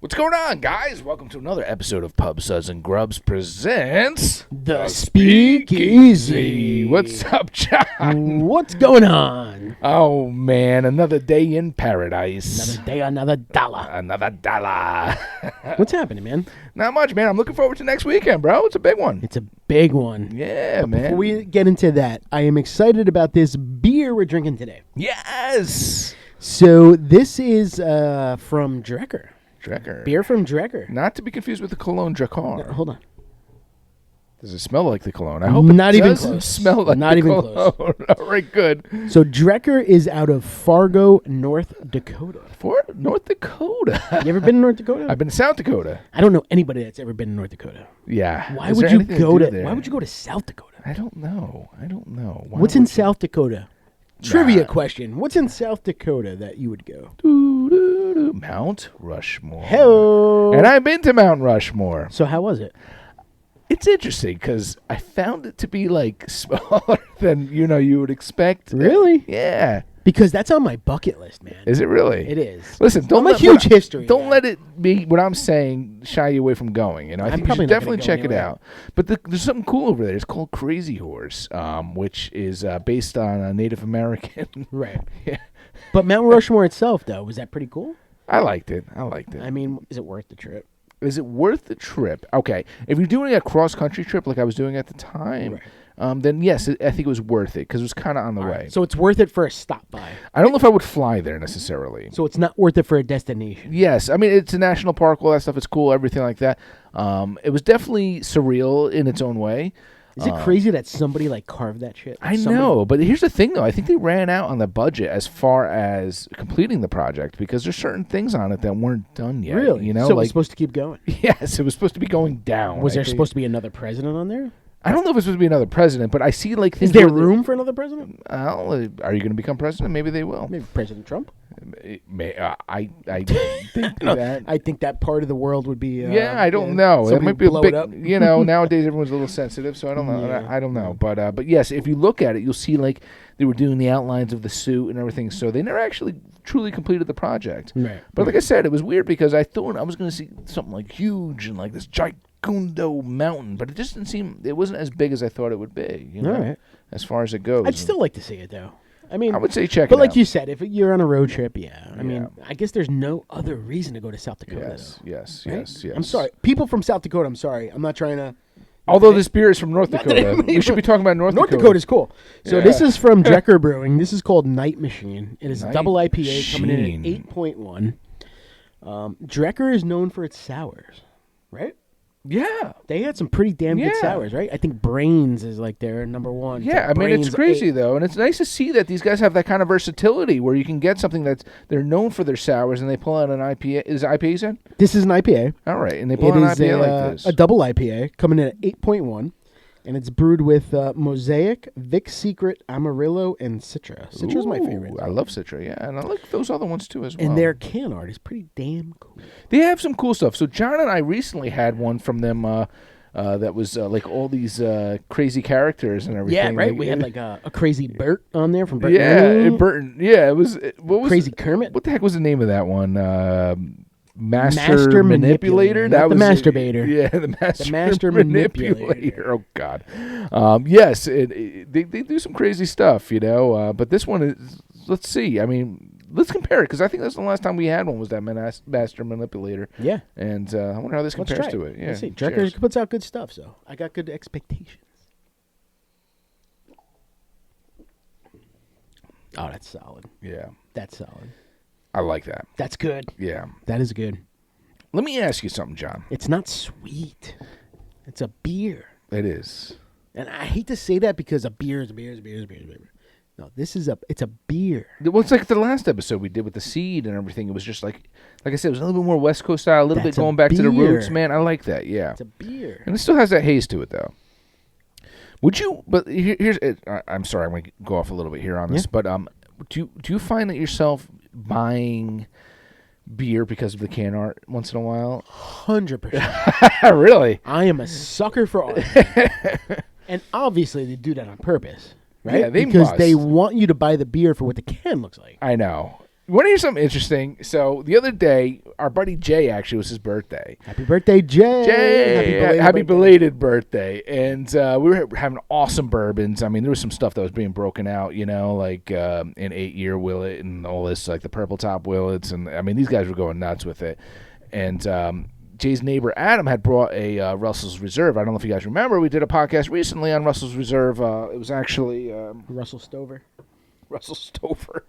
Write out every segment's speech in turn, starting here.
What's going on, guys? Welcome to another episode of Pub Suds and Grubs presents The Speakeasy. What's up, John? What's going on? Oh man, another day in paradise. Another day, another dollar. Another dollar. What's happening, man? Not much, man. I'm looking forward to next weekend, bro. It's a big one. It's a big one. Yeah, man. Before we get into that, I am excited about this beer we're drinking today. Yes. So this is from Drekker. Drekker. Beer from Drekker. Not to be confused with the cologne Drekker. Hold on. Does it smell like the cologne? I hope it Not even does close. smell like Not the even cologne. close. All right, good. So Drekker is out of Fargo, North Dakota. North Dakota. You ever been to North Dakota? I've been to South Dakota. I don't know anybody that's ever been to North Dakota. Yeah. Why Is would there you anything go do to? there? Why would you go to South Dakota? I don't know. Why What's in would you- South Dakota? Trivia question. What's in South Dakota that you would go? Mount Rushmore. Hello. And I've been to Mount Rushmore. So how was it? It's interesting because I found it to be like smaller than you would expect. Really? Yeah. Because that's on my bucket list, man. Is it really? It is. Listen, don't I'm a let huge history Don't guy. let it be what I'm saying shy you away from going. I think you probably should not definitely gonna go check it anywhere. out. But there's something cool over there. It's called Crazy Horse, which is based on a Native American. Right. Yeah. But Mount Rushmore itself, though, was that pretty cool? I liked it. I mean, is it worth the trip? Is it worth the trip? Okay, if you're doing a cross-country trip like I was doing at the time, then yes, I think it was worth it because it was kind of on the way. So it's worth it for a stop by. I don't know if I would fly there necessarily. So it's not worth it for a destination. Yes, I mean, it's a national park, all that stuff. It's cool, everything like that. It was definitely surreal in its own way. Is it crazy that somebody carved that shit? I know, but here's the thing, though. I think they ran out on the budget as far as completing the project because there's certain things on it that weren't done yet. Really? So it was supposed to keep going. Yes, it was supposed to be going down. Was there supposed to be another president on there? I don't know if it's supposed to be another president, but I see things. Is there room for another president? Well, are you going to become president? Maybe they will. Maybe President Trump. I think that. I think that part of the world would be. I don't know. It somebody might be a blow bit. it up. Nowadays everyone's a little sensitive, so I don't know. Yeah. I don't know. But yes, if you look at it, you'll see they were doing the outlines of the suit and everything. So they never actually truly completed the project. Right. But like I said, it was weird because I thought I was going to see something huge and this gigantundo mountain, but it just didn't seem. It wasn't as big as I thought it would be. All right. As far as it goes, I'd still like to see it though. I mean, I would say check it but out. like you said, if you're on a road trip, I mean, Yeah. I guess there's no other reason to go to South Dakota. Yes. I'm sorry, people from South Dakota. I'm sorry, I'm not trying to. Although this beer is from North Not that I Dakota, mean- we should be talking about North Dakota. North Dakota's cool. So Yeah. this is from Drekker Brewing. This is called Night Machine. It is a Night double IPA coming in Machine. at 8.1. Drekker is known for its sours, right? Yeah. They had some pretty damn good Yeah. sours, right? I think Brains is their number one. Yeah, I mean, it's crazy, though, and it's nice to see that these guys have that kind of versatility where you can get something they're known for their sours, and they pull out an IPA. Is it IPA, you said? This is an IPA. All right, and they pull It out an is IPA like this. a double IPA coming in at 8.1, and it's brewed with Mosaic, Vic Secret, Amarillo, and Citra. Citra's my favorite. I love Citra, yeah, and I like those other ones, too, as well. And their can art is pretty damn cool. They have some cool stuff. So John and I recently had one from them that was all these crazy characters and everything. Yeah, right. We had a crazy Bert on there from Bert. Yeah, Burton. Yeah, it was. What was Crazy Kermit. What the heck was the name of that one? Master Manipulator, That not the was masturbator. Yeah, the Master Manipulator. Manipulator. Oh God. Yes, they do some crazy stuff, But this one is. Let's see. I mean, let's compare it because I think that's the last time we had one was that Master Manipulator. Yeah. And I wonder how this Let's compares try to it. Yeah. Let's see. Cheers. Drekker puts out good stuff, so I got good expectations. Oh, that's solid. Yeah, That's solid. I like that. That's good. Yeah. That is good. Let me ask you something, John. It's not sweet. It's a beer. It is. And I hate to say that because a beer is a beer is a beer is a beer is a beer. No, it's a beer. Well, it's like the last episode we did with the seed and everything. It was just like I said, it was a little bit more West Coast style, a little That's bit a going back to the beer. roots, man. I like that, yeah. It's a beer. And it still has that haze to it, though. Would you? But here's. I'm sorry, I'm going to go off a little bit here on this, but do you find that yourself buying beer because of the can art once in a while? 100%. Really? I am a sucker for art. And obviously they do that on purpose, right? Yeah, they because must. they want you to buy the beer for what the can looks like. I know. want to hear something interesting? So the other day, our buddy Jay actually was his birthday. Happy birthday, Jay! Jay, happy belated birthday! And we were having awesome bourbons. I mean, there was some stuff that was being broken out, like an 8-year Willet and all this, like the purple top Willets, and I mean, these guys were going nuts with it. And Jay's neighbor Adam had brought a Russell's Reserve. I don't know if you guys remember. We did a podcast recently on Russell's Reserve. It was actually Russell Stover. Russell Stover.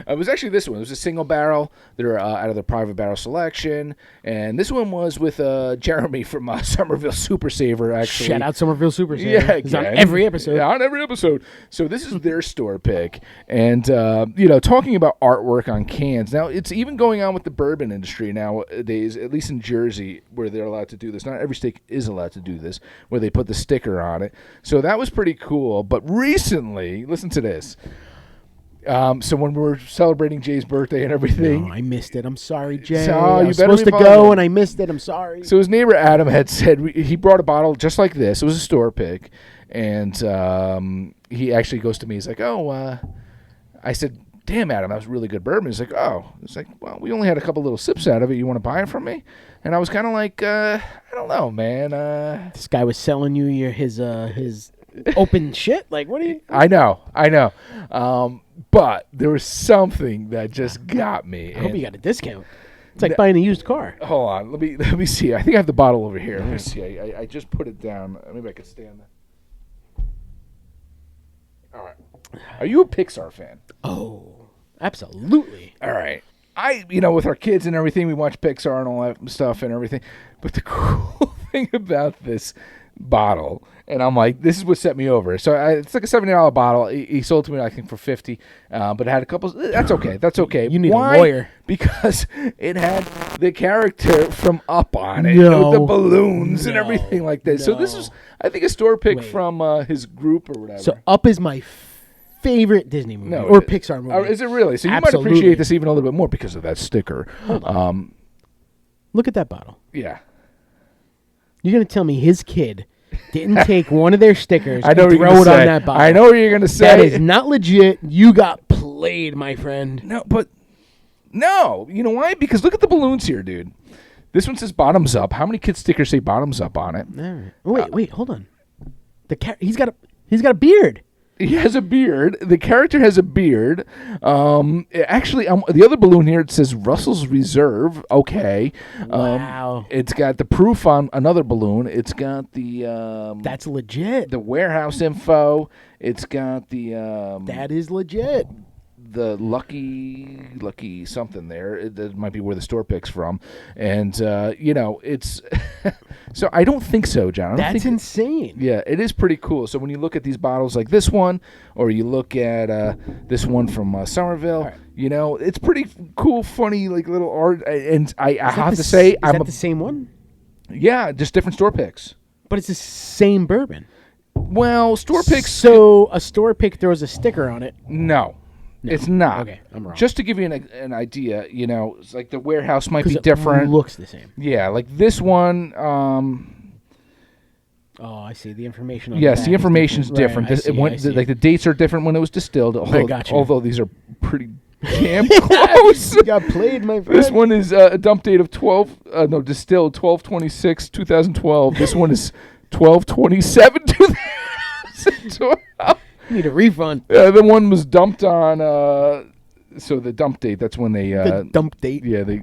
It was actually this one. It was a single barrel. They're out of the private barrel selection. And this one was with Jeremy from Somerville Super Saver, actually. Shout out Somerville Super Saver. Yeah, He's on every episode. Yeah, on every episode. So this is their store pick. And, talking about artwork on cans. Now, it's even going on with the bourbon industry nowadays, at least in Jersey, where they're allowed to do this. Not every state is allowed to do this, where they put the sticker on it. So that was pretty cool. But recently, listen to this. So when we were celebrating Jay's birthday and everything. No, I missed it. I'm sorry, Jay. So I you was better supposed to go, and I missed it. I'm sorry. So his neighbor Adam had said he brought a bottle just like this. It was a store pick. And he actually goes to me. He's like, I said, damn, Adam, that was really good bourbon. He's like, oh. It's like, well, we only had a couple little sips out of it. You want to buy it from me? And I was kind of like, I don't know, man. This guy was selling you his open shit? Like, what are you... I know. But there was something that just got me. I hope you got a discount. It's like buying a used car. Hold on. Let me see. I think I have the bottle over here. Let me see. I just put it down. Maybe I could stand that. All right. Are you a Pixar fan? Oh, absolutely. All right. With our kids and everything, we watch Pixar and all that stuff and everything. But the cool thing about this bottle, and I'm like, this is what set me over. So it's like a $70 bottle. He sold it to me, I think, for $50. But it had a couple. That's okay. That's okay. You need a lawyer because it had the character from Up on it, with the balloons and everything like that. So this is, I think, a store pick from his group or whatever. So Up is my favorite Disney movie or Pixar movie. Is it really? So you Absolutely. might appreciate this even a little bit more because of that sticker. Hold on. Look at that bottle. Yeah. You're going to tell me his kid didn't take one of their stickers and throw it on that bottle. I know what you're going to say. That is not legit. You got played, my friend. No. You know why? Because look at the balloons here, dude. This one says bottoms up. How many kids' stickers say bottoms up on it? All right. Wait, hold on. He's got a beard. He has a beard. The character has a beard. Actually, the other balloon here, it says Russell's Reserve. Okay. Wow. It's got the proof on another balloon. It's got the... That's legit. The warehouse info. It's got the... that is legit. The lucky something there. That might be where the store pick's from. And, it's... So I don't think so, John. That's insane. Yeah, it is pretty cool. So when you look at these bottles like this one, or you look at this one from Somerville, right. It's pretty cool, funny, like little art. And I have to say... Is that the same one? Yeah, just different store picks. But it's the same bourbon. Well, store picks... So a store pick throws a sticker on it. No. It's not. Okay, I'm wrong. Just to give you an idea, it's like the warehouse might be different. It looks the same. Yeah, like this one. I see the information. Yes, the information's different. Right, I see. Like the dates are different when it was distilled. Although these are pretty damn close. You got played, my friend. This one is a dump date of distilled 12/26, 2012. This one is 12/27, 2012. You need a refund. The one was dumped on. So the dump date. That's when they. The dump date. Yeah, they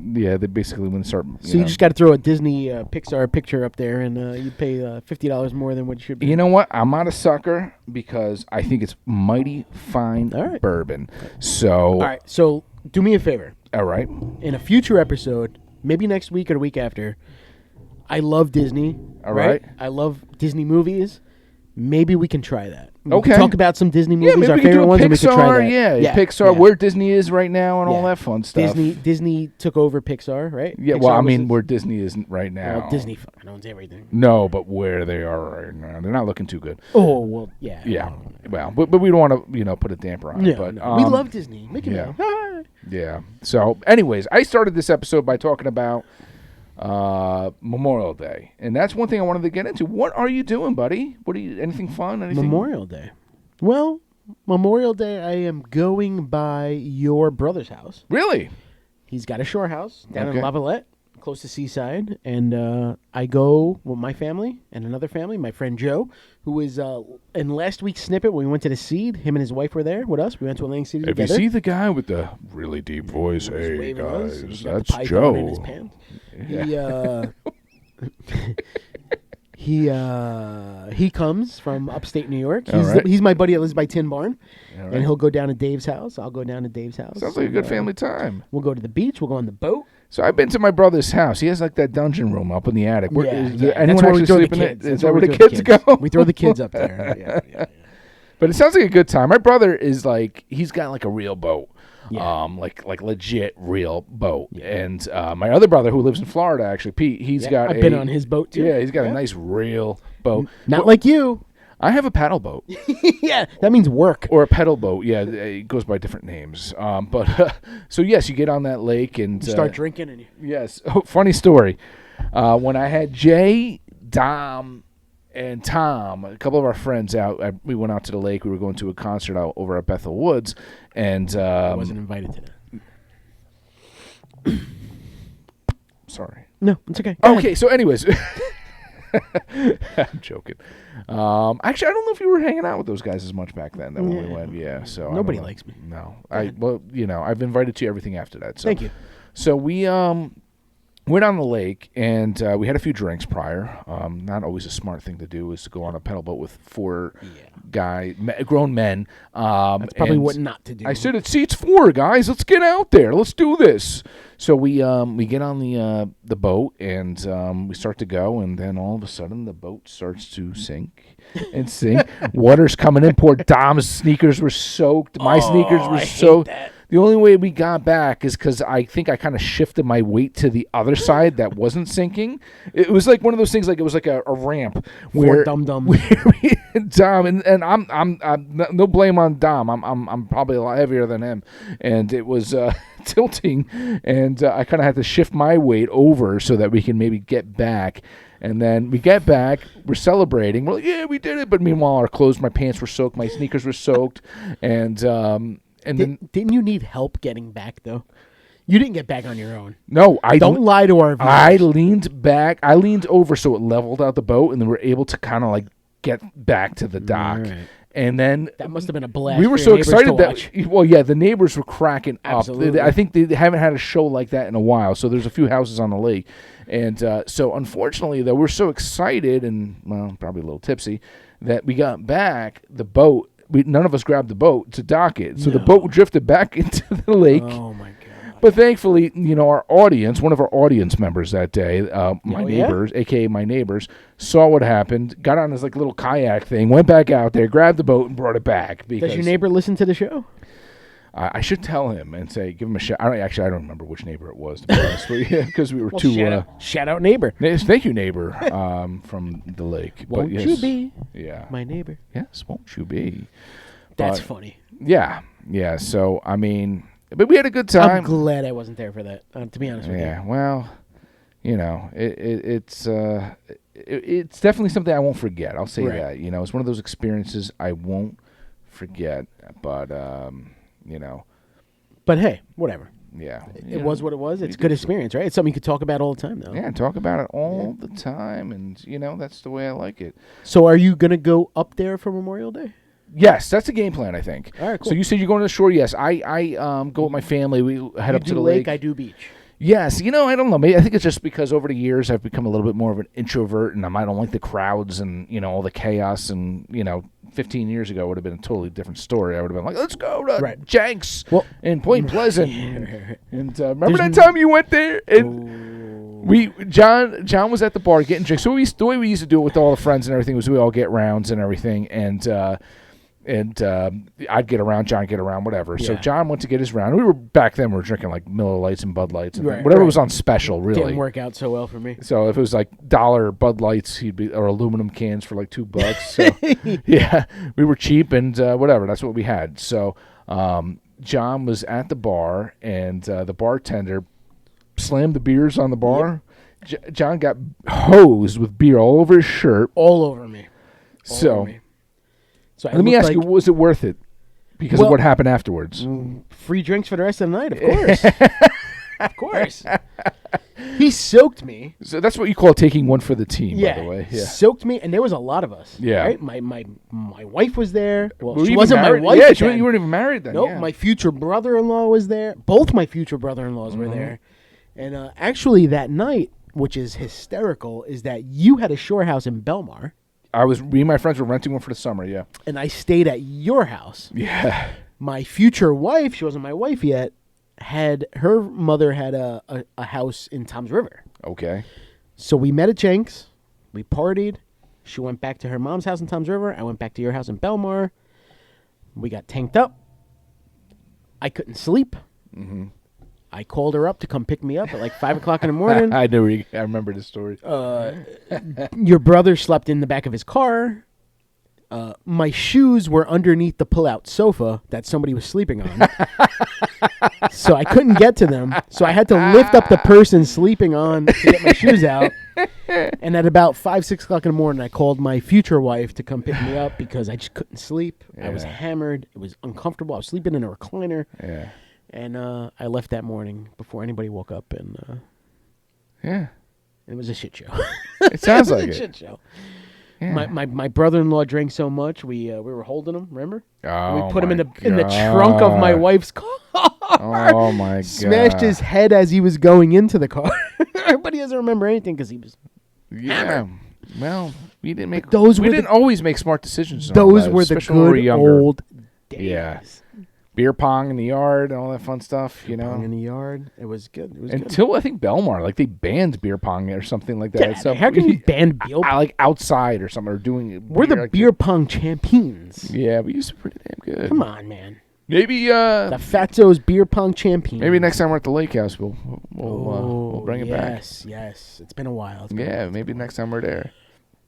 basically when they start. You just got to throw a Disney Pixar picture up there, and you pay $50 more than what it should be. You know what? I'm not a sucker because I think it's mighty fine bourbon. So. All right. So do me a favor. All right. In a future episode, maybe next week or the week after, I love Disney. All right. I love Disney movies. Maybe we can try that. Okay. We'll talk about some Disney movies, our favorite ones, and we can try that. Yeah, Pixar, where Disney is right now and all that fun stuff. Disney took over Pixar, right? Yeah, Pixar where Disney isn't right now. Well, Disney fucking owns everything. No, but where they are right now. They're not looking too good. Oh, well, yeah. Yeah. Well, but we don't want to, put a damper on it. But we love Disney. Mickey Mouse. Yeah. So, anyways, I started this episode by talking about Memorial Day, and that's one thing I wanted to get into. What are you doing, buddy? Anything fun? Anything? Memorial Day. Well, Memorial Day, I am going by your brother's house. Really? He's got a shore house down Okay. in Lavalette, close to Seaside, and I go with my family and another family, my friend Joe, who was in last week's snippet when we went to the Seed. Him and his wife were there with us. We went to Atlantic City If you together. see the guy with the really deep voice, He was hey waving at us, guys, and he's got the that's python in his Joe. pants. Yeah. He comes from upstate New York. All right. He's my buddy that lives by Tin Barn, All right. and he'll go down to Dave's house. I'll go down to Dave's house. Sounds like a good family time. We'll go to the beach. We'll go on the boat. So I've been to my brother's house. He has like that dungeon room up in the attic. Where, is there That's anyone where we actually throw the sleeping in it? kids. Is That's that where we the throw kids go? We throw the kids up there. Yeah. But it sounds like a good time. My brother is like, he's got like a real boat. Yeah. Like legit real boat. And my other brother who lives in Florida, actually, Pete, he's got I've been on his boat too. Yeah, he's got a nice real boat. Not like you. I have a paddle boat. Yeah, that means work. Or a pedal boat. Yeah, it goes by different names. So yes, you get on that lake and You start drinking and you... Yes. Oh, funny story. When I had Jay, Dom, and Tom, a couple of our friends out, we went out to the lake. We were going to a concert out over at Bethel Woods, and I wasn't invited to that. sorry. No, it's okay. Go Okay. So, anyways, I'm joking. Actually, I don't know if you were hanging out with those guys as much back then. When we went, yeah. So Nobody I don't know. likes me. No, I've invited to everything after that. So. Thank you. So we went on the lake, and we had a few drinks prior. Not always a smart thing to do is to go on a pedal boat with four grown men. That's probably and what not to do. I said, it seats four, guys. Let's get out there. Let's do this. So we get on the boat, and we start to go, and then all of a sudden the boat starts to sink and sink. Water's coming in. Poor Dom's sneakers were soaked. My sneakers were soaked. The only way we got back is because I think I kind of shifted my weight to the other side that wasn't sinking. It was like one of those things, like it was like a ramp where dum-dum. Dom and I'm no blame on Dom. I'm probably a lot heavier than him, and it was tilting, and I kind of had to shift my weight over so that we can maybe get back. And then we get back, we're celebrating. We're like, yeah, we did it. But meanwhile, our clothes, my pants were soaked, my sneakers were soaked, and then Didn't you need help getting back though? You didn't get back on your own. no, I Don't lie to our viewers. I leaned back. I leaned over so it leveled out the boat, and then we're able to kind of like get back to the dock. All right. And then That must have been a blast. we were for so your neighbors to excited watch. that well, yeah, the neighbors were cracking up. Absolutely. I think they haven't had a show like that in a while. So there's a few houses on the lake, and so unfortunately, though, we're so excited and well, probably a little tipsy that we got back the boat. None of us grabbed the boat to dock it, so the boat drifted back into the lake. Oh my god! But thankfully, our audience, one of our audience members that day, my neighbors, aka my neighbors, saw what happened, got on this like little kayak thing, went back out there, grabbed the boat, and brought it back. Because Does your neighbor listen to the show? I should tell him and say, give him a shout. I don't remember which neighbor it was, to be honest with you, because we were too. Shout out neighbor. Thank you, neighbor, from the lake. Won't you be my neighbor? Yes, won't you be? That's funny. Yeah. So I mean, but we had a good time. I'm glad I wasn't there for that. To be honest with you. Yeah. Well, it's definitely something I won't forget. I'll say that. It's one of those experiences I won't forget. But But hey, whatever. yeah, It was what it was. It's a good experience, right? It's something you could talk about all the time, though. Yeah, talk about it all the time, and that's the way I like it. So, are you gonna go up there for Memorial Day? Yes, that's the game plan, I think. All right, cool. So you said you're going to the shore. Yes, I go with my family. We head up to the lake. I do beach. Yes, I don't know. Maybe I think it's just because over the years I've become a little bit more of an introvert, and I don't like the crowds and all the chaos. And 15 years ago would have been a totally different story. I would have been like, let's go to Jenks in Point Pleasant. And remember that time you went there? And John was at the bar getting drinks. So the way we used to do it with all the friends and everything was we all get rounds and everything, and I'd get around, John get around, whatever. So John went to get his round. We were back then. We were drinking like Miller Lights and Bud Lights, and whatever was on special. Really didn't work out so well for me. So if it was like $1 Bud Lights, he'd be or aluminum cans for like $2. So yeah, we were cheap and whatever. That's what we had. So John was at the bar, and the bartender slammed the beers on the bar. Yep. John got hosed with beer all over his shirt, all over me. So So let me ask you, was it worth it? Because of what happened afterwards. Free drinks for the rest of the night, of course. Of course. He soaked me. So that's what you call taking one for the team, by the way. Yeah. Soaked me, and there was a lot of us. Yeah. Right? My wife was there. Well, Were she you wasn't married? my wife. Yeah, you weren't even married then. Nope, yeah. my future brother-in-law was there. Both my future brother-in-laws were there. And actually that night, which is hysterical, is that you had a shore house in Belmar. Me and my friends were renting one for the summer, yeah. And I stayed at your house. Yeah. My future wife, she wasn't my wife yet, her mother had a house in Tom's River. Okay. So we met at Jenks. We partied. She went back to her mom's house in Tom's River. I went back to your house in Belmar. We got tanked up. I couldn't sleep. Mm-hmm. I called her up to come pick me up at like 5 o'clock in the morning. I remember the story. Your brother slept in the back of his car. My shoes were underneath the pull-out sofa that somebody was sleeping on. So I couldn't get to them. So I had to lift up the person sleeping on to get my shoes out. And at about 5, 6 o'clock in the morning, I called my future wife to come pick me up because I just couldn't sleep. Yeah. I was hammered. It was uncomfortable. I was sleeping in a recliner. Yeah. And I left that morning before anybody woke up. And Yeah. it was a shit show. It sounds like a it. shit show. Yeah. My brother-in-law drank so much we were holding him. Remember? Oh, we put him in my the trunk of my God. wife's car. Oh my God! Smashed his head as he was going into the car. But he doesn't remember anything because he was. Yeah. Well, we didn't make. Those we were didn't always make smart decisions. Those were the especially when we were good younger. old days. Yeah. Beer pong in the yard and all that fun stuff, you know. Pong in the yard. It was good. It was Until I think Belmar, like they banned beer pong or something like that. good. How can you ban beer pong? Like outside or something or doing? We're the like beer pong champions. Yeah, we used to be pretty damn good. Come on, man. Maybe The Fatso's beer pong champions. maybe next time we're at the lake house, we'll bring it back. Yes. It's been a while. Yeah, maybe next time we're there.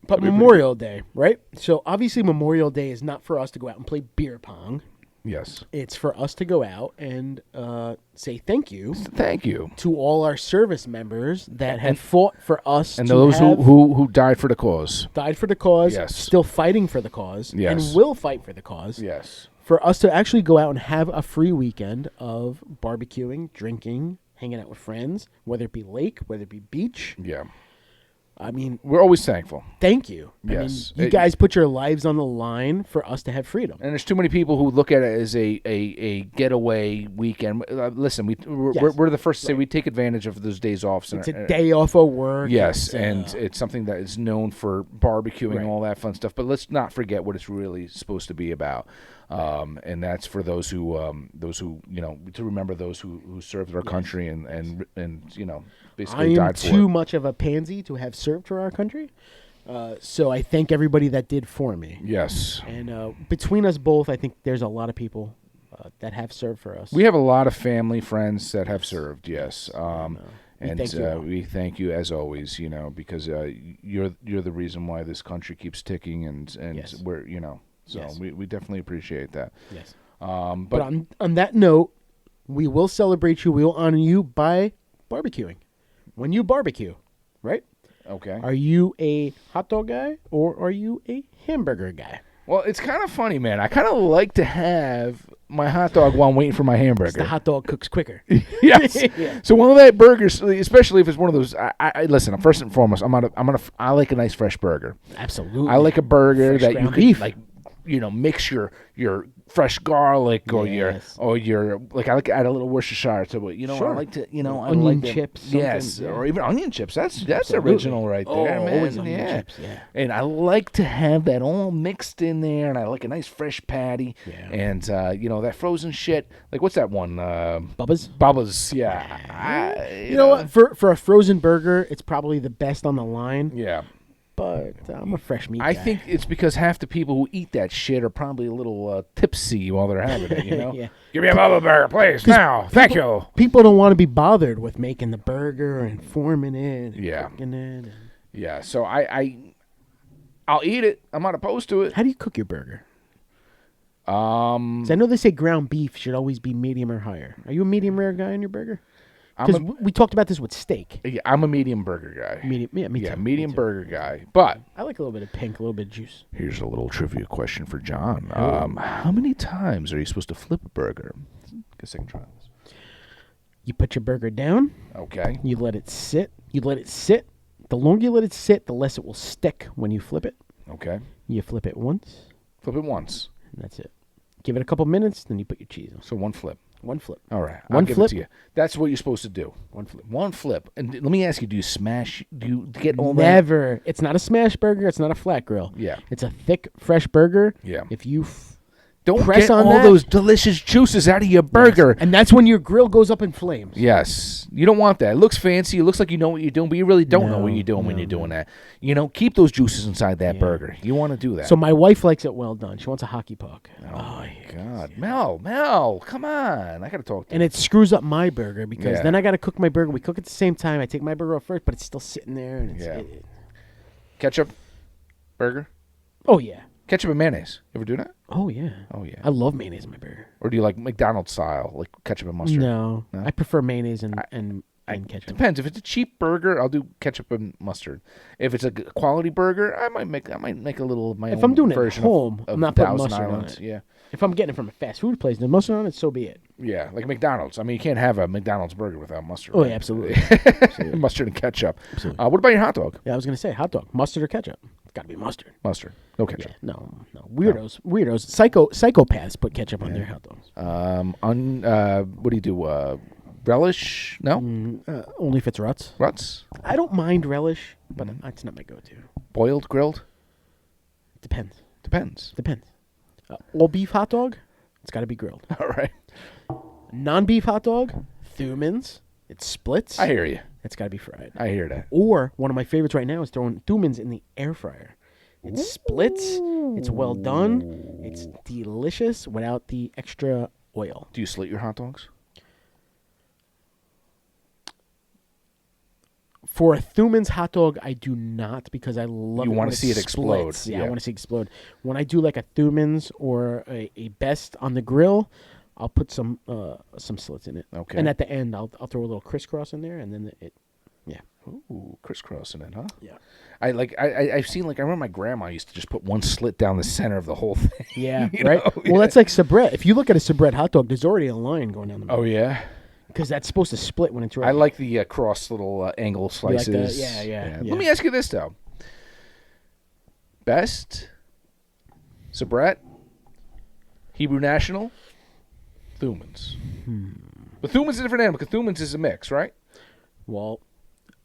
But Memorial Day, right? So obviously Memorial Day is not for us to go out and play beer pong. Yes. It's for us to go out and say thank you. Thank you. To all our service members that have fought for us. And those who died for the cause. Died for the cause. Yes. Still fighting for the cause. Yes. And will fight for the cause. Yes. For us to actually go out and have a free weekend of barbecuing, drinking, hanging out with friends, whether it be lake, whether it be beach. Yeah. I mean, We're always thankful. thank you. Yes. I mean, you guys put your lives on the line for us to have freedom. And there's too many people who look at it as a getaway weekend. Listen, we're the first to say we take advantage of those days off. It's a day off of work. Yes, and it's something that is known for barbecuing and all that fun stuff. But let's not forget what it's really supposed to be about. And that's for those who to remember those who served our country and basically I am died for too it. much of a pansy to have served for our country. So I thank everybody that did for me. Yes. And between us both, I think there's a lot of people that have served for us. We have a lot of family, friends that have served, yes. And we we thank you as always, because you're the reason why this country keeps ticking and Yes. we're, so Yes. we definitely appreciate that. Yes. But on that note, we will celebrate you. We will honor you by barbecuing. When you barbecue, right? okay. Are you a hot dog guy or are you a hamburger guy? Well, it's kind of funny, man. I kind of like to have my hot dog while I'm waiting for my hamburger. The hot dog cooks quicker. Yes. Yeah. So one of that burgers, especially if it's one of those. I listen. First and foremost, I like a nice fresh burger. Absolutely. I like a burger Fresh that you ground can beef. like, mix your fresh garlic or Yes. your like. I like to add a little Worcestershire to it. Sure. I like to I Onion like to- chips, something, Yes, yeah. or even onion chips. That's Absolutely. original right there, man. Always onion chips, yeah. And I like to have that all mixed in there, and I like a nice fresh patty. Yeah. And that frozen shit. Like what's that one? Bubba's? Yeah. You know what? For a frozen burger, it's probably the best on the line. Yeah. But I'm a fresh meat I guy. think it's because half the people who eat that shit are probably a little tipsy while they're having it, Yeah. Give me a Bubba Burger, please, now. Thank you. People don't want to be bothered with making the burger and forming it and Yeah. cooking it. Yeah, so I'll eat it. I'm not opposed to it. How do you cook your burger? 'Cause I know they say ground beef should always be medium or higher. Are you a medium rare guy on your burger? Because we talked about this with steak. Yeah, I'm a medium burger guy. Medium, yeah, me too. Yeah, medium me too. burger guy. But I like a little bit of pink, a little bit of juice. here's a little trivia question for John. How many times are you supposed to flip a burger? Guess I can try this. You put your burger down. Okay. You let it sit. You let it sit. The longer you let it sit, the less it will stick when you flip it. Okay. You flip it once. Flip it once. And that's it. Give it a couple minutes, then you put your cheese on. So one flip. One flip. All right. One I'll give flip. it to you. That's what you're supposed to do. One flip. One flip. And let me ask you, do you get all that? Never. It's not a smash burger. It's not a flat grill. Yeah. It's a thick, fresh burger. Yeah. If you Don't press get on all that. those delicious juices out of your burger. Yes. And that's when your grill goes up in flames. Yes. You don't want that. It looks fancy. It looks like you know what you're doing, but you really don't know what you're doing when you're doing that. Keep those juices inside that burger. You want to do that. So my wife likes it well done. She wants a hockey puck. Oh, my God. Mel, come on. I got to talk to you. And it screws up my burger because then I got to cook my burger. We cook at the same time. I take my burger off first, but it's still sitting there. And it's, Ketchup burger? Oh, yeah. Ketchup and mayonnaise. You ever do that? Oh, yeah. Oh, yeah. I love mayonnaise in my burger. Or do you like McDonald's style, like ketchup and mustard? No. I prefer mayonnaise and ketchup. Depends. If it's a cheap burger, I'll do ketchup and mustard. If it's a quality burger, I might make a little of my own. If I'm doing it at version home, of I'm not putting Thousand mustard Islands. on it. Yeah. If I'm getting it from a fast food place, the mustard on it, so be it. Yeah, like McDonald's. I mean, you can't have a McDonald's burger without mustard. Oh, right? yeah, absolutely. Mustard and ketchup. Absolutely. What about your hot dog? Yeah, I was going to say hot dog. Mustard or ketchup? It's got to be mustard. Mustard. No ketchup. Yeah, no. Weirdos. Psychopaths put ketchup on their hot dogs. What do you do? Relish? No? Only if it's ruts. Ruts? I don't mind relish, but it's not my go-to. Boiled? Grilled? Depends. Depends. All beef hot dog, it's got to be grilled. All right. Non-beef hot dog, Thumans. It splits. I hear you. It's got to be fried. I hear that. Or one of my favorites right now is throwing Thumans in the air fryer. It splits. It's well done. It's delicious without the extra oil. Do you slit your hot dogs? For a Thumans hot dog, I do not because I love. You want to see it explode. Yeah, I want to see it explode. When I do like a Thumans or a Best on the grill, I'll put some slits in it. Okay. And at the end, I'll throw a little crisscross in there, and then yeah. Ooh, crisscrossing it, huh? Yeah. I've seen I remember my grandma used to just put one slit down the center of the whole thing. Yeah. You Right. know? Well, that's like Sabret. If you look at a Sabret hot dog, there's already a line going down the middle. Oh yeah. Because that's supposed to split when it's ready. I like the cross little angle slices. Yeah. Let me ask you this though: Best, Sabret, Hebrew National, Thumans. But Thumans is a different animal because Thumans is a mix, right? Well,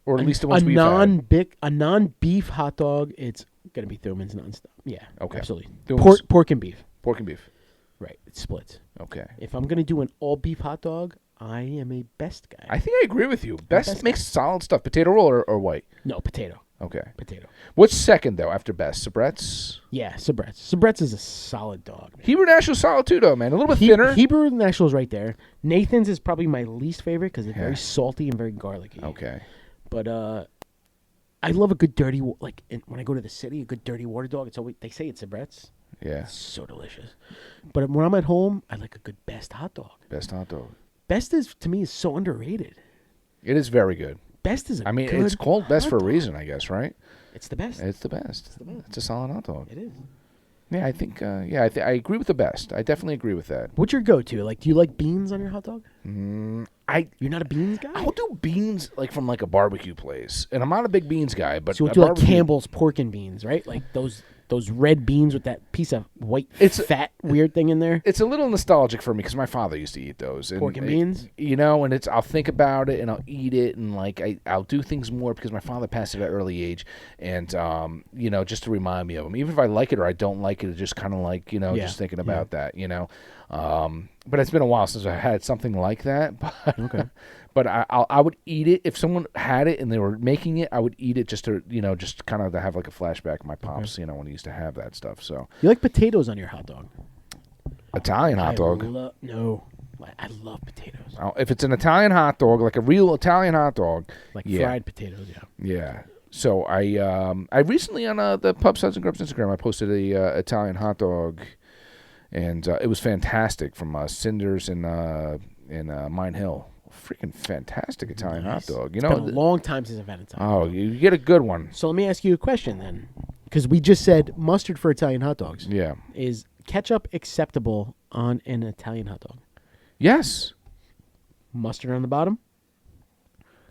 or at least the ones we've had. A non-beef hot dog, it's gonna be Thumans nonstop. Yeah. Okay. Absolutely. Thumans. Pork and beef. Pork and beef. Right. It splits. Okay. If I'm gonna do an all beef hot dog, I am a Best guy. I think I agree with you. Best Best makes solid stuff. Potato roll or white? No, potato. Okay. Potato. What's second, though, after Best? Sabret's? Yeah, Sabret's. Sabret's is a solid dog. Man. Hebrew National solid, too, though, man. A little bit thinner. Hebrew National's right there. Nathan's is probably my least favorite because it's very salty and very garlicky. Okay. But I love a good dirty, when I go to the city, a good dirty water dog. It's always, they say it's Sabret's. Yeah. It's so delicious. But when I'm at home, I like a good Best hot dog. Best hot dog. Best to me is so underrated. It is very good. Best is it's called Best for a reason, I guess, right? It's the best. It's the best. It's a solid hot dog. It is. Yeah, I think. I agree with the Best. I definitely agree with that. What's your go-to? Do you like beans on your hot dog? You're not a beans guy? I'll do beans from a barbecue place, and I'm not a big beans guy. But so you like Campbell's pork and beans, right? Like those red beans with that piece of white fat weird thing in there. It's a little nostalgic for me because my father used to eat those. Pork and beans? And I'll think about it and I'll eat it and I'll do things more because my father passed at an early age and, just to remind me of him. Even if I like it or I don't like it, it's just kind of just thinking about that, But it's been a while since I had something like that. But, okay. But I would eat it if someone had it and they were making it. I would eat it just to just kind of to have a flashback of my pops. Okay. When he used to have that stuff. So you like potatoes on your hot dog? Italian hot dog? No, I love potatoes. If it's an Italian hot dog, like a real Italian hot dog, fried potatoes, yeah. So I recently on the Pub Suds and Grubs Instagram I posted a Italian hot dog, and it was fantastic from Cinders in Mine Hill. freaking fantastic Italian Nice. hot dog. It's been a long time since I've had Italian. Oh, you get a good one. So let me ask you a question then, because we just said mustard for Italian hot dogs. Yeah. Is ketchup acceptable on an Italian hot dog? Yes. Mustard on the bottom?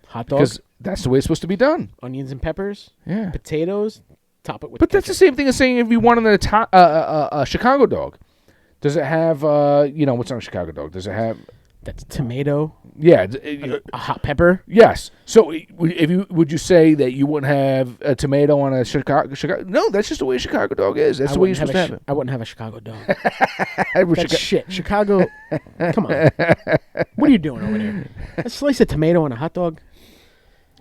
Hot dog? Because that's the way it's supposed to be done. Onions and peppers? Yeah. Potatoes? Top it with But that's the same thing as saying if you want a Chicago dog. Does it have, what's on a Chicago dog? Does it have... That's tomato. Yeah. A hot pepper. Yes. So would you say that you wouldn't have a tomato on a Chicago? No, that's just the way a Chicago dog is. That's the way you're supposed to have it. I wouldn't have a Chicago dog. I That's shit. Chicago. Come on. What are you doing over there? A slice of tomato on a hot dog?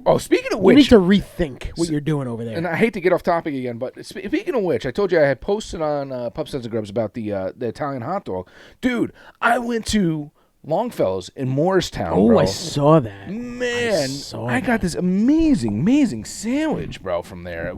Oh, speaking of You need which, to rethink what you're doing over there. and I hate to get off topic again, but speaking of which, I told you I had posted on Pub Sons and Grubs about the Italian hot dog. Dude, I went to Longfellow's in Morristown, Oh, bro. I saw that. Man, I that. got this amazing sandwich, bro, from there. It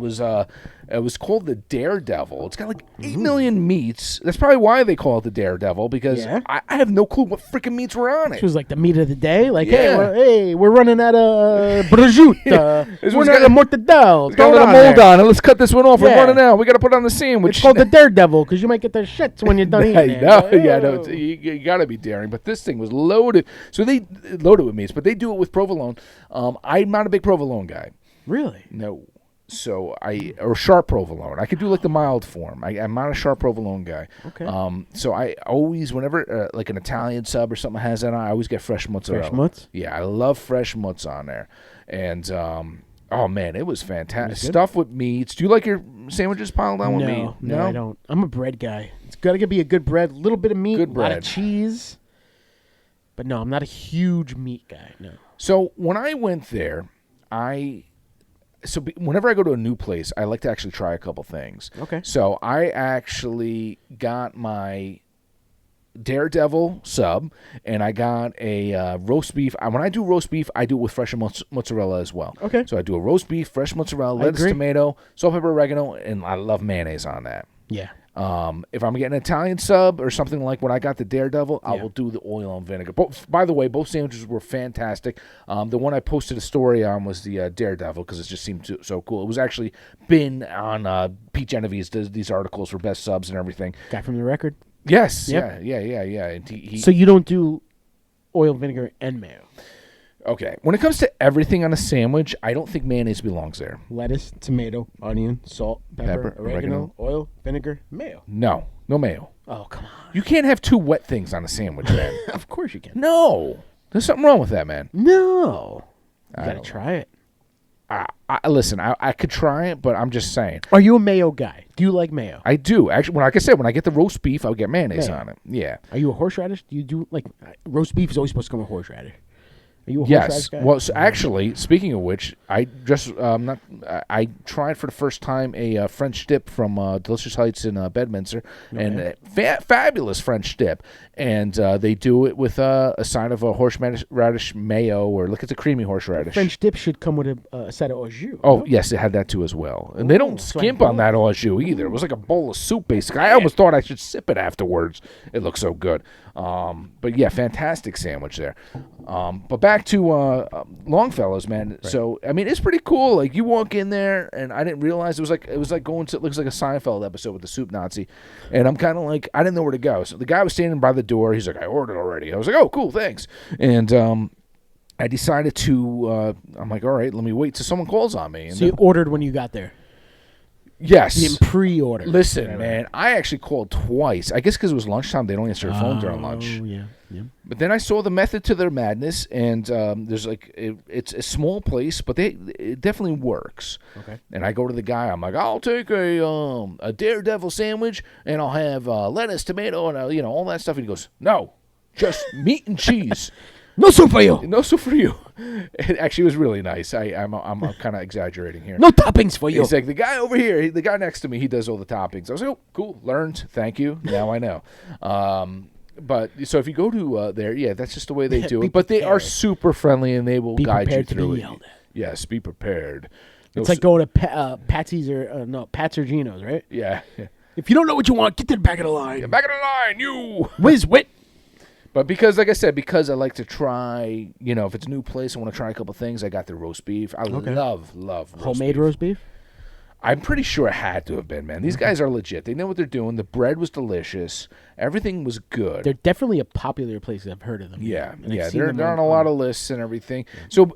was called the Daredevil. It's got like 8 million meats. That's probably why they call it the Daredevil, because Yeah? I have no clue what freaking meats were on It it. was like the meat of the day. Like, Yeah. we're running out of prosciutto. This we're one's running out of mortadella. It's got a Throw it little on mold there. on it. Let's cut this one off. We're Yeah. running out. We got to put it on the sandwich. It's called the Daredevil because you might get the shits when you're done eating it. No, you got to be daring. But this thing was loaded. So they loaded with meats, but they do it with provolone. I'm not a big provolone guy. Really? No. So or sharp provolone. I could do like the mild form. I'm not a sharp provolone guy. Okay. So I always, whenever like an Italian sub or something has that on, I always get fresh mozzarella. Fresh mozz? Yeah, I love fresh mozz on there. And oh man, it was fantastic. Is it good? Stuff with meats. Do you like your sandwiches piled on with meat? No, I don't. I'm a bread guy. It's got to be a good bread, a little bit of meat, Good a lot bread. of cheese. But no, I'm not a huge meat guy. No. So when I went there, whenever I go to a new place, I like to actually try a couple things. Okay. So I actually got my Daredevil sub, and I got a roast beef. When I do roast beef, I do it with fresh mozzarella as well. Okay. So I do a roast beef, fresh mozzarella, lettuce, agree. tomato, salt, pepper, oregano, and I love mayonnaise on that. Yeah. If I'm getting an Italian sub or something like when I got the Daredevil, I Yeah. will do the oil and vinegar. By the way, both sandwiches were fantastic. The one I posted a story on was the Daredevil because it just seemed so cool. It was actually been on Pete Genovese does these articles for best subs and everything. Guy from the record. Yes, Yep. yeah. And he So you don't do oil, vinegar, and mayo. okay. When it comes to everything on a sandwich, I don't think mayonnaise belongs there. Lettuce, tomato, onion, salt, pepper, oregano, oil, vinegar, mayo. No mayo. Oh, come on. You can't have two wet things on a sandwich, man. Of course you can. No, there's something wrong with that, man. No. You I got to don't try it. Listen, I could try it, but I'm just saying. Are you a mayo guy? Do you like mayo? I do. Actually, like I said, when I get the roast beef, I'll get mayonnaise Mayo. on it. Yeah. Are you a horseradish? Do you do, like, roast beef is always supposed to come with horseradish. Are you a Yes. horseradish guy? Well, so actually, speaking of which, I just I tried for the first time a French dip from Delicious Heights in Bedminster, and fabulous French dip. And they do it with a side of a horseradish mayo, or look, it's a creamy horseradish. French dip should come with a side of au jus. Oh, no? yes, it had that too as well. And they don't so I skimp on don't- that au jus either. It was like a bowl of soup, basically. I almost thought I should sip it afterwards. It looked so good. But yeah, fantastic sandwich there. But back to Longfellow's, man. Right. So, I mean, it's pretty cool. Like, you walk in there, and I didn't realize it was like going to, it looks like a Seinfeld episode with the soup Nazi. And I'm kind of like, I didn't know where to go. So the guy was standing by the door. He's like, I ordered already. I was like, oh, cool, thanks. And I decided to, I'm like, all right, let me wait till someone calls on me. And So you ordered when you got there? yes. You didn't pre-order? Listen, man, I actually called twice. I guess because it was lunchtime, they don't answer your phone during lunch. Oh, yeah. But then I saw the method to their madness, and there's like it's a small place, but it definitely works. Okay. And I go to the guy. I'm like, I'll take a Daredevil sandwich, and I'll have lettuce, tomato, and all that stuff. And he goes, no, just meat and cheese. No soup for you. No soup for you. It actually was really nice. I'm kind of exaggerating here. No toppings for you. He's like, the guy over here, the guy next to me, he does all the toppings. I was like, oh, cool, learned, thank you. Now I know. But so if you go to there, yeah, that's just the way they do Be it. But they are prepared. super friendly, and they will Be guide you prepared to through be it. yelled at. Yes, be prepared. It's like going to Patsy's or Pat's or Gino's, right? yeah. If you don't know what you want, get to the back of the line. Get back of the line, you. Whiz wit. But because, like I said, because I like to try, if it's a new place, I want to try a couple things. I got the roast beef. I love roast Homemade beef. roast beef? I'm pretty sure it had to have been, man. These guys are legit. They know what they're doing. The bread was delicious. Everything was good. They're definitely a popular place. I've heard of them. Yeah, And yeah. I've seen They're them on a lot of lists and everything. So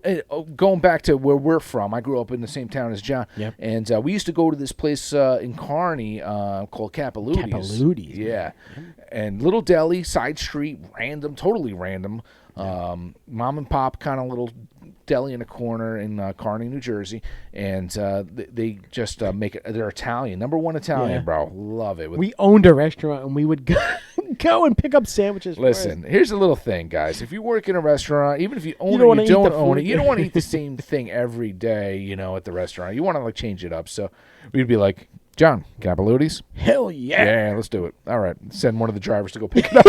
going back to where we're from, I grew up in the same town as John. Yep. And we used to go to this place in Kearney called Capaluti's. Capaluti's. Yeah. And little deli, side street, totally random. Mom and pop kind of little deli in a corner in Kearney, New Jersey, and they just make it. They're Italian, #1 Italian, bro. Love it. We owned a restaurant, and we would go and pick up sandwiches. Listen, here's a little thing, guys. If you work in a restaurant, even if you own don't it, you wanna don't eat the own it. food. You don't want to eat the same thing every day, at the restaurant. You want to change it up. So we'd be like, John, Capaluti's? Hell yeah. Yeah, let's do it. All right, send one of the drivers to go pick it up.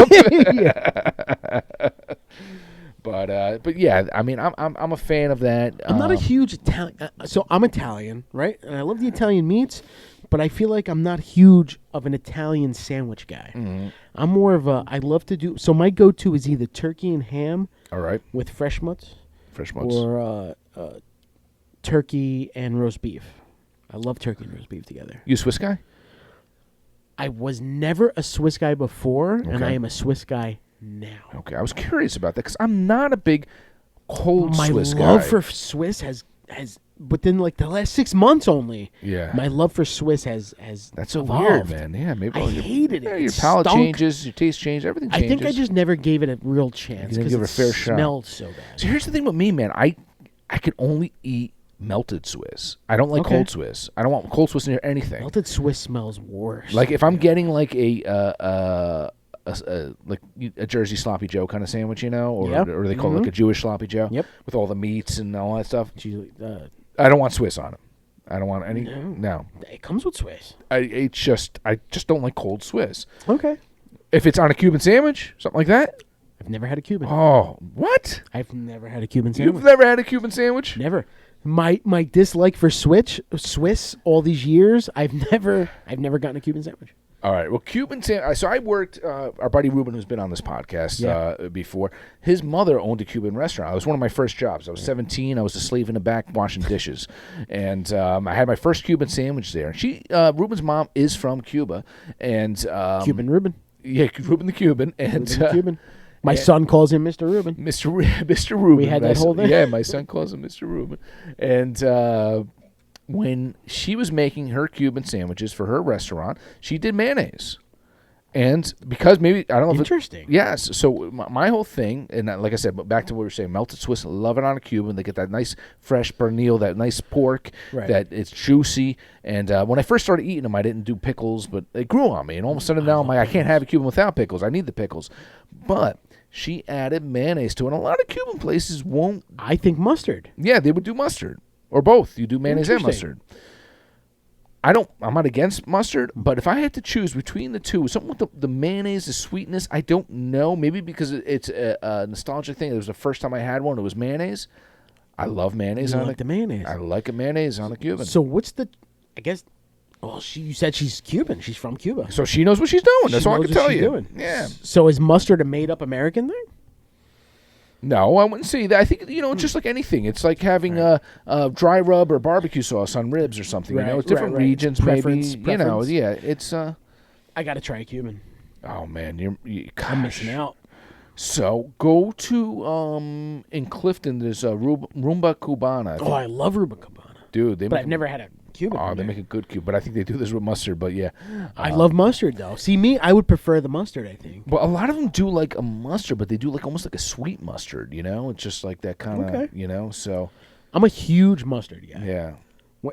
But yeah, I mean, I'm a fan of that. I'm not a huge Italian. So I'm Italian, right? And I love the Italian meats, but I feel like I'm not huge of an Italian sandwich guy. Mm-hmm. I'm more of a. I love to do. So my go-to is either turkey and ham. All right, with fresh mutts. Fresh mutts. Or turkey and roast beef. I love turkey and roast beef together. You a Swiss guy? I was never a Swiss guy before, and I am a Swiss guy now. Okay, I was curious about that because I'm not a big cold Swiss guy. My love for Swiss has within like the last 6 months only. Yeah, my love for Swiss has that's so evolved. weird, man. Yeah, maybe I hated it. Yeah, It your palate stunk. changes, your taste changes, everything changes. I think I just never gave it a real chance because give it it a fair shot. smelled so bad. So here's the thing with me, man. I could only eat melted Swiss. I don't like cold Swiss. I don't want cold Swiss near anything. Melted Swiss smells worse. Like if I'm getting like like a Jersey sloppy Joe kind of sandwich, or they call it like a Jewish sloppy Joe, with all the meats and all that stuff. I don't want Swiss on it. I don't want any. No. It comes with Swiss. I just don't like cold Swiss. Okay. If it's on a Cuban sandwich, something like that. I've never had a Cuban. Oh, what? I've never had a Cuban sandwich. You've never had a Cuban sandwich? Never. My dislike for Swiss all these years, I've never gotten a Cuban sandwich. All right. Well, Cuban sandwich. So I worked. Our buddy Ruben, who's been on this podcast before, his mother owned a Cuban restaurant. It was one of my first jobs. I was 17. I was a slave in the back washing dishes, and I had my first Cuban sandwich there. She, Ruben's mom, is from Cuba, and Cuban Ruben. Yeah, Ruben the Cuban, and Ruben the Cuban. My son calls him Mr. Ruben. Mr. Ruben. We had that whole thing. Yeah, my son calls him Mr. Ruben. And when she was making her Cuban sandwiches for her restaurant, she did mayonnaise. And because maybe, I don't know. Interesting. Yes. So my whole thing, and like I said, back to what we were saying, melted Swiss, love it on a Cuban. They get that nice fresh pernil, that nice pork, that it's juicy. And when I first started eating them, I didn't do pickles, but they grew on me. And all of a sudden now I'm like, I can't have a Cuban without pickles. I need the pickles. But she added mayonnaise to it. And a lot of Cuban places won't. I think mustard. Yeah, they would do mustard. Or both. You do mayonnaise and mustard. I'm not against mustard, but if I had to choose between the two, something with the mayonnaise, the sweetness, I don't know. Maybe because it's a nostalgia thing. It was the first time I had one. It was mayonnaise. I love mayonnaise on the mayonnaise. I like a mayonnaise on a Cuban. So what's the? I guess. Well, you said she's Cuban. She's from Cuba. So she knows what she's doing. That's all I can tell you. Doing. Yeah. So is mustard a made-up American thing? No, I wouldn't say that. I think it's just like anything. It's like having a dry rub or barbecue sauce on ribs or something. It's different regions, preference. Yeah, it's. I gotta try a Cuban. Oh man, I'm missing out. So go to in Clifton. There's a Rumba Cubana. I love Rumba Cubana, dude. I've never had a Cuban. Oh, they make a good Cuban, but I think they do this with mustard. But yeah, I love mustard though. See me, I would prefer the mustard. I think. Well, a lot of them do like a mustard, but they do like almost like a sweet mustard. It's just like that kind of. So I'm a huge mustard guy. Yeah.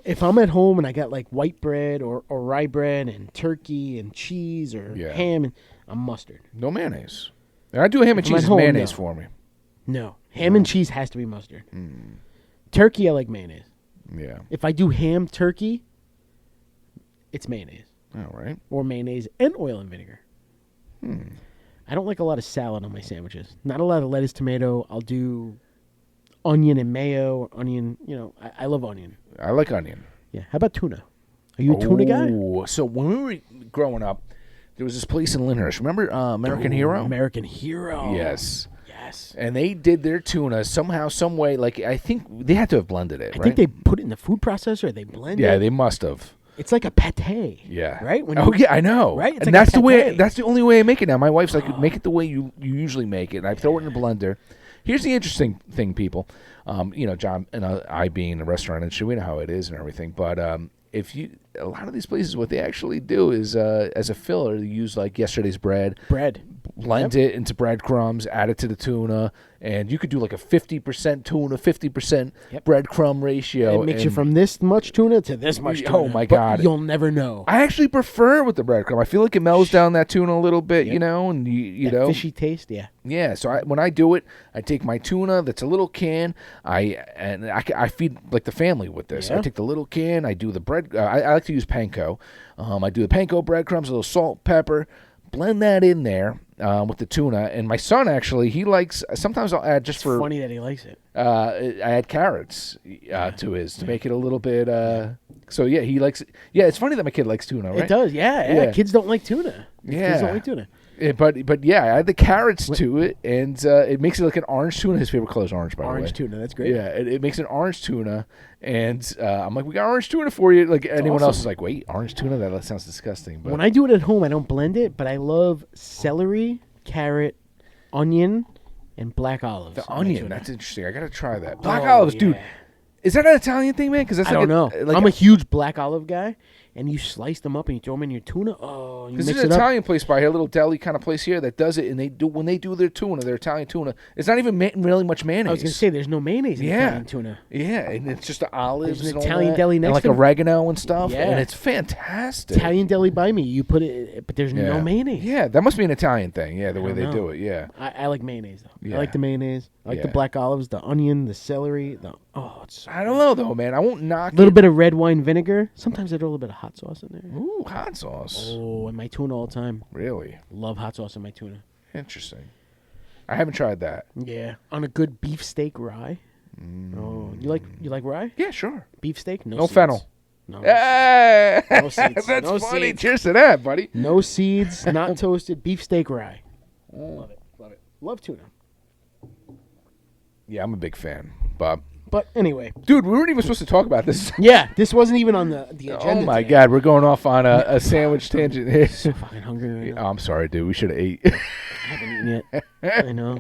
If I'm at home and I got like white bread or rye bread and turkey and cheese or ham, I'm mustard. No mayonnaise. I do ham and cheese and mayonnaise for me. No, ham and cheese has to be mustard. Turkey, I like mayonnaise. Yeah. If I do ham turkey, it's mayonnaise. All right. Or mayonnaise and oil and vinegar. I don't like a lot of salad on my sandwiches. Not a lot of lettuce, tomato. I'll do onion and mayo or onion. I love onion. I like onion. Yeah. How about tuna? Are you a tuna guy? So when we were growing up, There was this place in Lyndhurst. Remember American Hero? American Hero. Yes. Yes. And they did their tuna somehow, some way. Like I think they had to have blended it. I think they put it in the food processor. They blend it. Yeah, they must have. It's like a pate. Yeah. Right? Yeah, I know. Right? It's And like that's a the way. pate. That's the only way I make it now. My wife's like, make it the way you usually make it. And I throw it in a blender. Here's the interesting thing, people. John and I being in a restaurant industry, we know how it is and everything. But a lot of these places, what they actually do is, as a filler, they use like yesterday's bread, blend it into breadcrumbs, add it to the tuna, and you could do like a 50% tuna, 50% breadcrumb ratio. It makes you from this much tuna to this much tuna. Oh my God! You'll never know. I actually prefer it with the breadcrumb. I feel like it mellows down that tuna a little bit, and you know, fishy taste. Yeah. Yeah. So when I do it, I take my tuna that's a little can. I feed like the family with this. Yeah. I take the little can. I do the bread. I like to use panko. I do the panko breadcrumbs, a little salt, pepper. Blend that in there with the tuna. And my son, actually, he likes, sometimes I'll add just It's funny that he likes it. I add carrots to his to make it a little bit, so yeah, he likes it. Yeah, it's funny that my kid likes tuna, right? It does, yeah. Kids don't like tuna. Yeah. Kids don't like tuna. But yeah, I add the carrots to it, and it makes it like an orange tuna. His favorite color is orange, by the way. Orange tuna, that's great. Yeah, it makes an orange tuna, and I'm like, we got orange tuna for you. Like anyone else is like, wait, orange tuna? That sounds disgusting. But when I do it at home, I don't blend it, but I love celery, carrot, onion, and black olives. The onion, that's interesting. I gotta try that. Black Oh, olives, yeah. dude. Is that an Italian thing, man? Because I don't know. I'm a huge black olive guy, and you slice them up and you throw them in your tuna. Oh, you Because mix there's it an up. Italian place by here, a little deli kind of place here that does it, and when they do their tuna, their Italian tuna, it's not even really much mayonnaise. I was gonna say there's no mayonnaise in Italian tuna. Yeah, and it's just the olives. There's an and all Italian that, deli and next like to me. oregano and stuff. Yeah. And it's fantastic. Italian deli by me, you put it, but there's no mayonnaise. Yeah, that must be an Italian thing. Yeah, the way don't they do know. it. Yeah. I like mayonnaise though. Yeah. I like the mayonnaise. I like the Yeah. black olives, the onion, the celery. It's I don't know though, man. I won't knock a little it. bit of red wine vinegar. Sometimes I throw a little bit of hot sauce in there. Ooh, hot sauce. Oh, and my tuna all the time. Really Love hot sauce in my tuna. interesting. I haven't tried that. Yeah, on a good beefsteak rye. Oh, you like rye? Yeah, sure. Beefsteak? No No seeds. fennel. No, Hey! No seeds. That's No funny. seeds. Cheers to that, buddy. no seeds, not toasted. Beefsteak rye. Love it. Love it. Love tuna. Yeah, I'm a big fan, Bob. But anyway, Dude, we weren't even supposed to talk about this. yeah, this wasn't even on the agenda. Oh my today. God, we're going off on a sandwich tangent here. So fucking hungry right now. Oh, I'm sorry, dude. We should have ate. I haven't eaten yet. I know.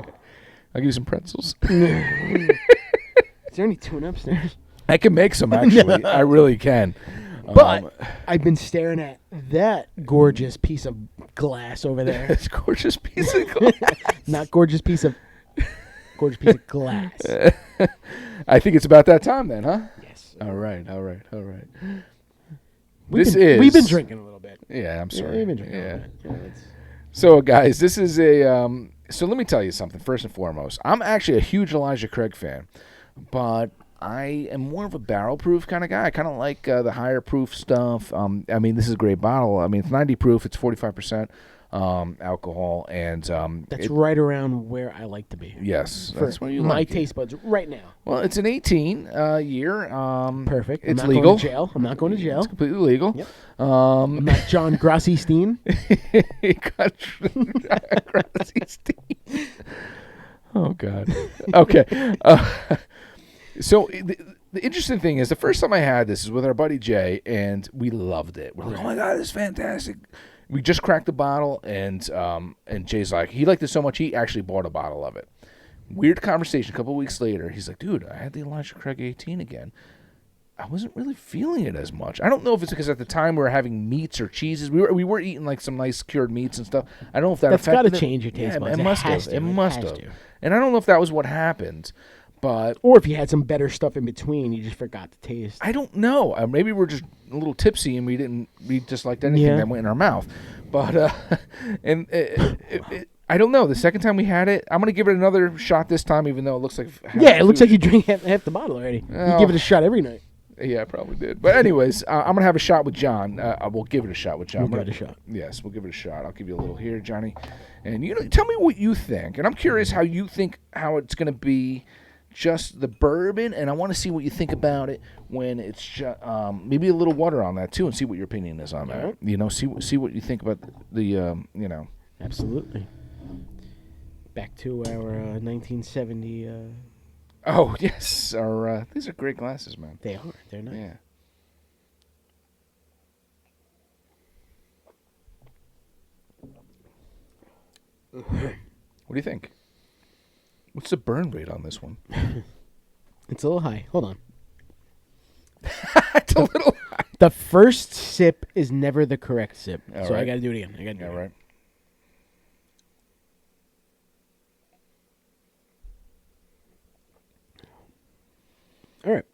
I'll give you some pretzels. Is there any tuna upstairs? I can make some, actually. I really can. But I've been staring at that gorgeous piece of glass over there. It's a gorgeous piece of glass. Not gorgeous piece of glass. I think it's about that time then, huh? Yes. All right. We've been drinking a little bit. Yeah, I'm sorry. We've been drinking Yeah. a little bit. Yeah, So, guys, this is a... so let me tell you something, first and foremost. I'm actually a huge Elijah Craig fan, but I am more of a barrel-proof kind of guy. I kind of like the higher-proof stuff. I mean, this is a great bottle. I mean, it's 90 proof. It's 45% alcohol, and that's right around where I like to be. Yes, For that's where you my like it. taste buds right now. Well, it's an 18 year. Perfect. It's I'm not legal. Going to jail. I'm not going to jail. It's completely legal. Yep. I'm not John Grassi-Steen. Oh God. Okay. So the interesting thing is, the first time I had this is with our buddy Jay, and we loved it. We're like, "Oh my God, this is fantastic!" We just cracked the bottle, and Jay's like, he liked it so much he actually bought a bottle of it. Weird conversation. A couple weeks later, he's like, "Dude, I had the Elijah Craig 18 again. I wasn't really feeling it as much. I don't know if it's because at the time we were having meats or cheeses. We were eating like some nice cured meats and stuff. I don't know if That's affected gotta it. change your taste buds. It It must has have. to. It It must has have. to. And I don't know if that was what happened, but Or if you had some better stuff in between, you just forgot to taste. I don't know. Maybe we're just a little tipsy and we just liked anything Yeah. that went in our mouth. But I don't know. The second time we had it, I'm gonna give it another shot this time, even though it looks like Yeah, it looks like you drink half the bottle already. You Oh. give it a shot every night. Yeah, I probably did. But anyways, I'm gonna have a shot with John. We'll give it a shot with John. We'll give it a shot. Yes, we'll give it a shot. I'll give you a little here, Johnny, and tell me what you think. And I'm curious how you think how it's gonna be just the bourbon, and I want to see what you think about it when it's just, maybe a little water on that too, and see what your opinion is on that. Right. You know, see what you think about the you know. Absolutely. Back to our 1970. Oh yes, our these are great glasses, man. They are. They're nice. Yeah. What do you think? What's the burn rate on this one? It's a little high. Hold on. It's a little high. The first sip is never the correct sip. All so I right. got to do it again. Yeah, right. All right.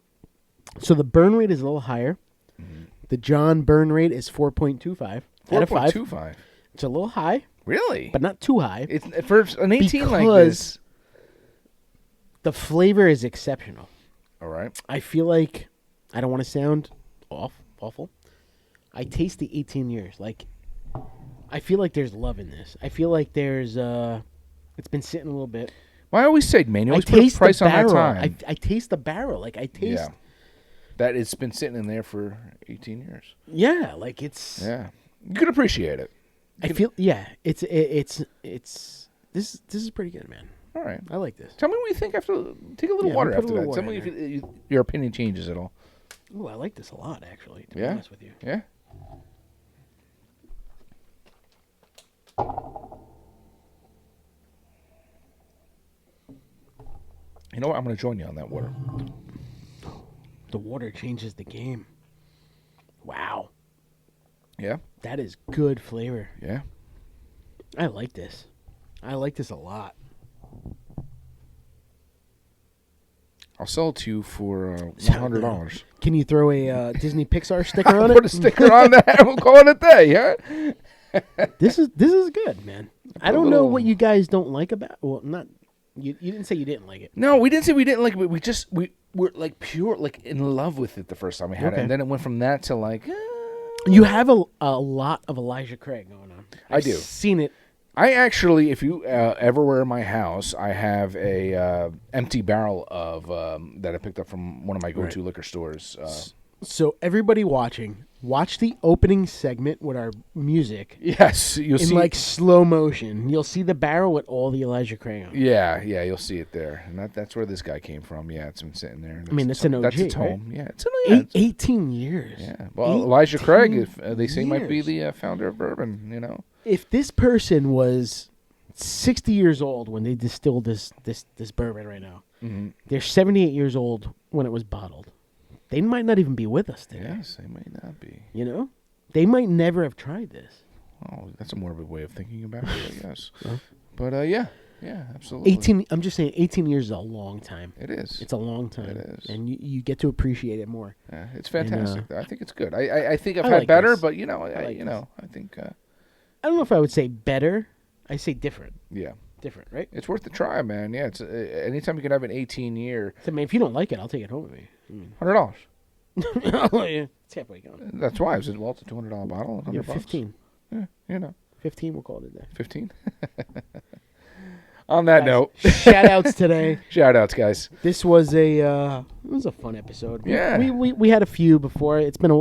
So the burn rate is a little higher. Mm-hmm. The John burn rate is 4.25 out of 5. 4.25. It's a little high, Really? but not too high. It's for an 18 like Because this. the flavor is exceptional. All right. I feel like, I don't want to sound awful. I taste the 18 years. Like, I feel like there's love in this. I feel like there's, it's been sitting a little bit. Well, I always say, man, you I always put a taste price the on that barrel. time. I taste the barrel. Like, I taste. Yeah. That it's been sitting in there for 18 years. Yeah, like it's. Yeah. You can appreciate it. I feel. Yeah, it's. This is pretty good, man. All right. I like this. Tell me what you think after. Take a little Yeah, water we'll put after a that. little Tell water me in if your opinion changes at all. Oh, I like this a lot, actually. To be Yeah? honest with you. Yeah? You know what? I'm going to join you on that water. The water changes the game. Wow, Yeah? that is good flavor. Yeah? I like this. I like this a lot. I'll sell it to you for $100. Can you throw a Disney Pixar sticker on Put a it? sticker on that and we'll call it a day, yeah? This is good, man. I don't know little- what you guys don't like about. Well, not you. You didn't say you didn't like it. No, we didn't say we didn't like it, but we were like pure, like in love with it the first time we had it. Okay. And then it went from that to like... You have a lot of Elijah Craig going on. I do. Seen it. I actually, if you ever were in my house, I have a empty barrel of that I picked up from one of my go-to liquor stores. So everybody watching, watch the opening segment with our music Yes, you'll in see. like slow motion. You'll see the barrel with all the Elijah Craig on it. Yeah, you'll see it there, and that's where this guy came from. Yeah, it's been sitting there. I mean, that's an That's OG, its right? home. Yeah, it's an 18 years. Yeah, well, Elijah Craig, 18 if they say, might be years. the founder of bourbon. You know. If this person was 60 years old when they distilled this bourbon right now, Mm-hmm. they're 78 years old when it was bottled. They might not even be with us today. Yes, they may not be. You know, they might never have tried this. Oh, that's a morbid way of thinking about it, I guess. Huh? But yeah, absolutely. 18. I'm just saying, 18 years is a long time. It is. It's a long time. It is. And you get to appreciate it more. Yeah, it's fantastic. I think it's good. I think I've I had like better, this. but you know, I like I think I don't know if I would say better. I say different. yeah, Different, right? it's worth the try, man. Yeah, it's anytime you can have an 18-year, So, I mean, if you don't like it, I'll take it home with me. $100. Oh, yeah. It's halfway gone. That's why. It's a $200 bottle. You're $100. 15. Yeah, you know, 15, we'll call it a day. 15. On that Guys, note, shout outs today. shout outs, guys. This was a fun episode. Yeah. We had a few before. It's been a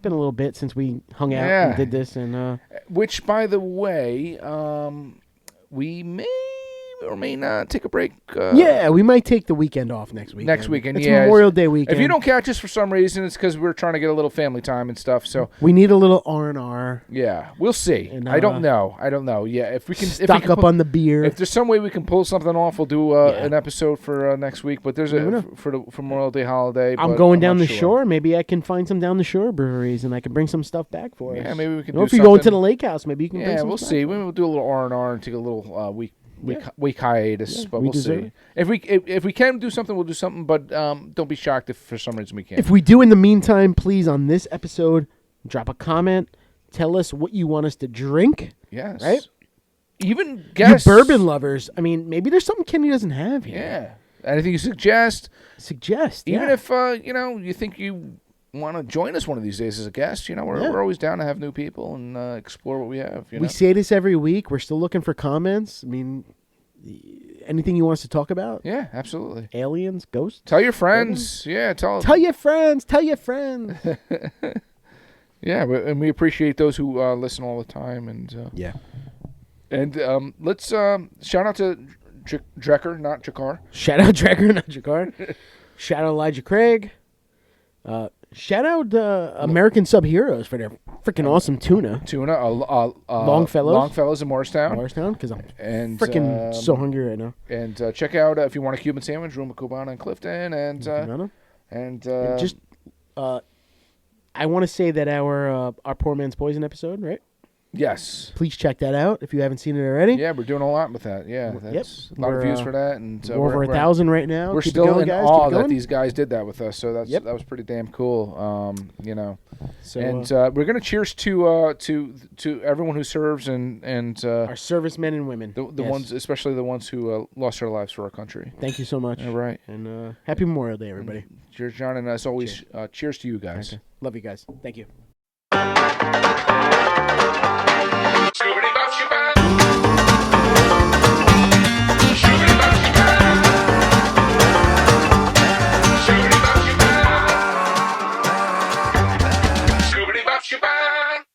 little bit since we hung out Yeah. and did this, and Which, by the way, we may or may not take a break. yeah, we might take the weekend off next weekend. Next weekend, it's yeah. Memorial Day weekend. If you don't catch us for some reason, it's because we're trying to get a little family time and stuff. So we need a little R&R. yeah, we'll see. And, I don't know. Yeah, if we can Stock up on the beer. If there's some way we can pull something off, we'll do Yeah. an episode for next week. But there's Never know. for Memorial Day holiday. I'm but going down not the sure. shore. Maybe I can find some down the shore breweries, and I can bring some stuff back for us. Yeah, maybe we can. You know, do if you're going to something. the lake house, maybe you can. bring Yeah, some we'll stuff see. back. We'll do a little R&R and take a little week hiatus, Yeah, but we we'll deserve see. it. If we can do something, we'll do something. But don't be shocked if for some reason we can't. If we do in the meantime, please, on this episode, drop a comment. Tell us what you want us to drink. Yes. Right? Even guess. You bourbon lovers. I mean, maybe there's something Kenny doesn't have here. Yeah. Anything you suggest. Suggest. Even yeah. if you think you want to join us one of these days as a guest, we're always down to have new people and explore what we have. We say this every week. We're still looking for comments. I mean, Anything you want us to talk about? Yeah, absolutely. Aliens, ghosts. Tell your friends. Yeah, tell your friends. Tell your friends. Yeah, and we appreciate those who listen all the time. And yeah. And let's shout out to Drekker, not Jakar. Shout out Drekker, not Jakar. Shout out Elijah Craig. Shout out American Sub Heroes for their freaking awesome tuna. Longfellows in Morristown. Because I'm freaking so hungry right now. And check out if you want a Cuban sandwich, Room of Cubana in Clifton. And just I want to say that our Poor Man's Poison episode, right? Yes. Please check that out if you haven't seen it already. Yeah, we're doing a lot with that. Yeah, that's a lot of views for that, and we're over 1,000 right now. We're Keep still going, in guys. awe that these guys did that with us. So that was pretty damn cool. So, and we're gonna cheers to everyone who serves and our servicemen and women. The ones, especially the ones who lost their lives for our country. Thank you so much. All right, and happy Memorial Day, everybody. Cheers, John, and as always, cheers to you guys. Okay. Love you guys. Thank you.